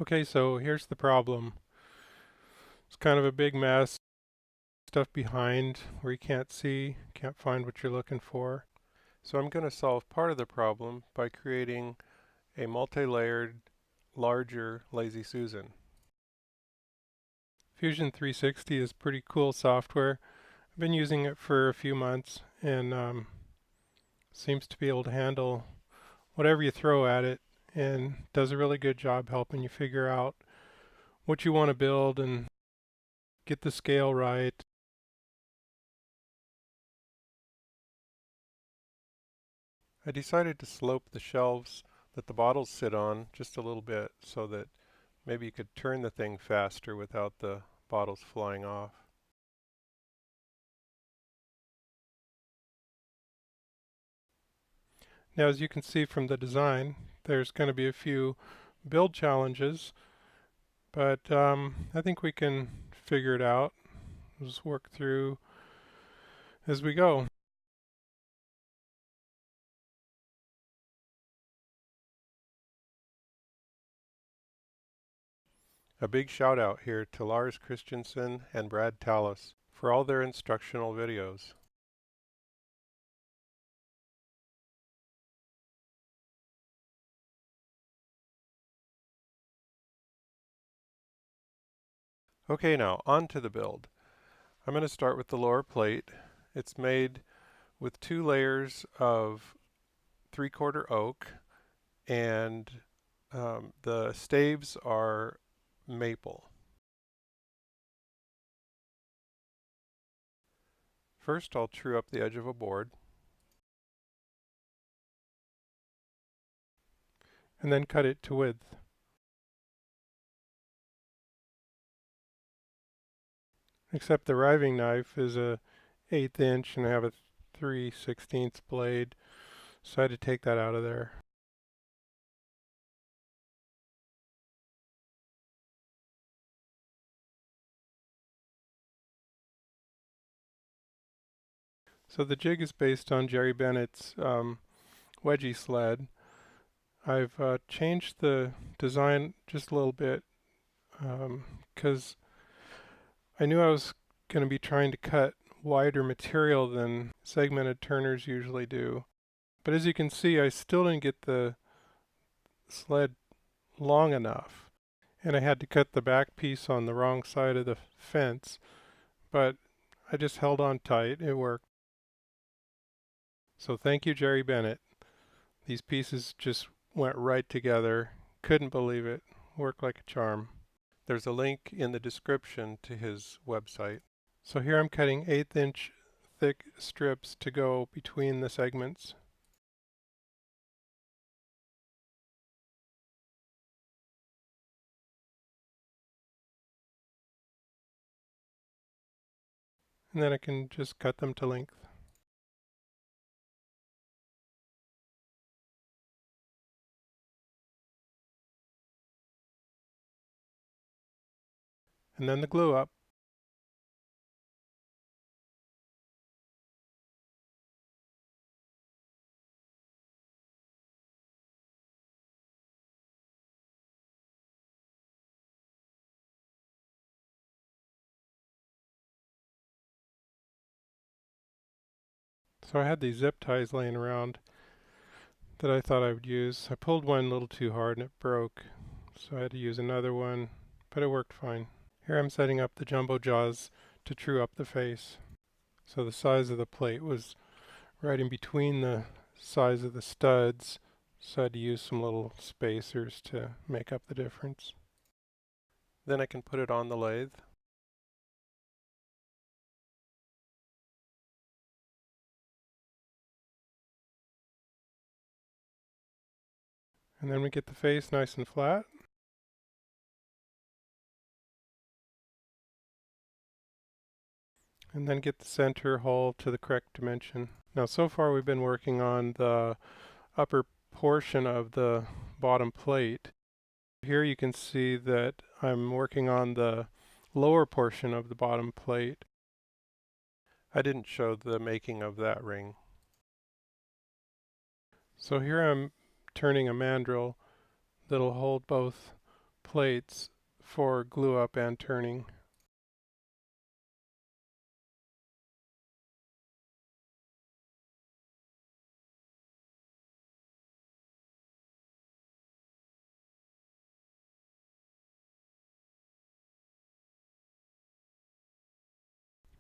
Okay, so here's the problem. It's kind of a big mess, stuff behind where you can't see, can't find what you're looking for. So I'm going to solve part of the problem by creating a multi-layered, larger Lazy Susan. Fusion 360 is pretty cool software. I've been using it for a few months and seems to be able to handle whatever you throw at it and does a really good job helping you figure out what you want to build and get the scale right. I decided to slope the shelves that the bottles sit on just a little bit so that maybe you could turn the thing faster without the bottles flying off. Now, as you can see from the design, there's going to be a few build challenges, but I think we can figure it out. We'll just work through as we go. A big shout out here to Lars Christensen and Brad Tallis for all their instructional videos. Okay, now on to the build. I'm going to start with the lower plate. It's made with 2 layers of 3/4 oak, and the staves are maple. First, I'll true up the edge of a board, and then cut it to width. Except the riving knife is a 1/8 inch and I have a 3/16 blade, so I had to take that out of there. So the jig is based on Jerry Bennett's Wedgie Sled. I've changed the design just a little bit because I knew I was going to be trying to cut wider material than segmented turners usually do. But as you can see, I still didn't get the sled long enough. And I had to cut the back piece on the wrong side of the fence. But I just held on tight. It worked. So thank you, Jerry Bennett. These pieces just went right together. Couldn't believe it. Worked like a charm. There's a link in the description to his website. So here I'm cutting 1/8 inch thick strips to go between the segments. And then I can just cut them to length. And then the glue up. So I had these zip ties laying around that I thought I would use. I pulled one a little too hard and it broke, so I had to use another one, but it worked fine. Here I'm setting up the jumbo jaws to true up the face. So the size of the plate was right in between the size of the studs, so I had to use some little spacers to make up the difference. Then I can put it on the lathe. And then we get the face nice and flat. And then get the center hole to the correct dimension. Now so far we've been working on the upper portion of the bottom plate. Here you can see that I'm working on the lower portion of the bottom plate. I didn't show the making of that ring. So here I'm turning a mandrel that'll hold both plates for glue up and turning.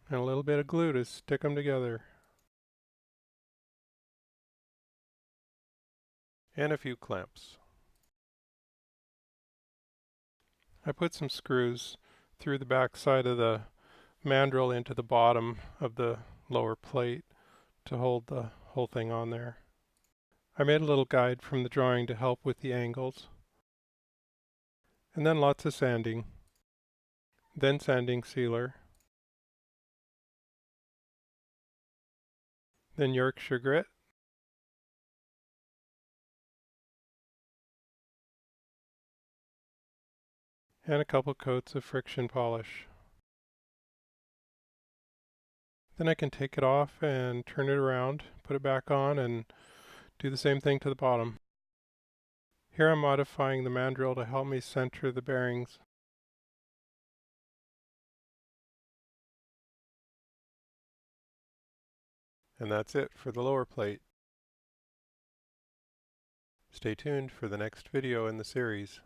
And a little bit of glue to stick them together. And a few clamps. I put some screws through the back side of the mandrel into the bottom of the lower plate to hold the whole thing on there. I made a little guide from the drawing to help with the angles. And then lots of sanding. Then sanding sealer. Then Yorkshire grit. And a couple coats of friction polish. Then I can take it off and turn it around, put it back on, and do the same thing to the bottom. Here I'm modifying the mandrel to help me center the bearings. And that's it for the lower plate. Stay tuned for the next video in the series.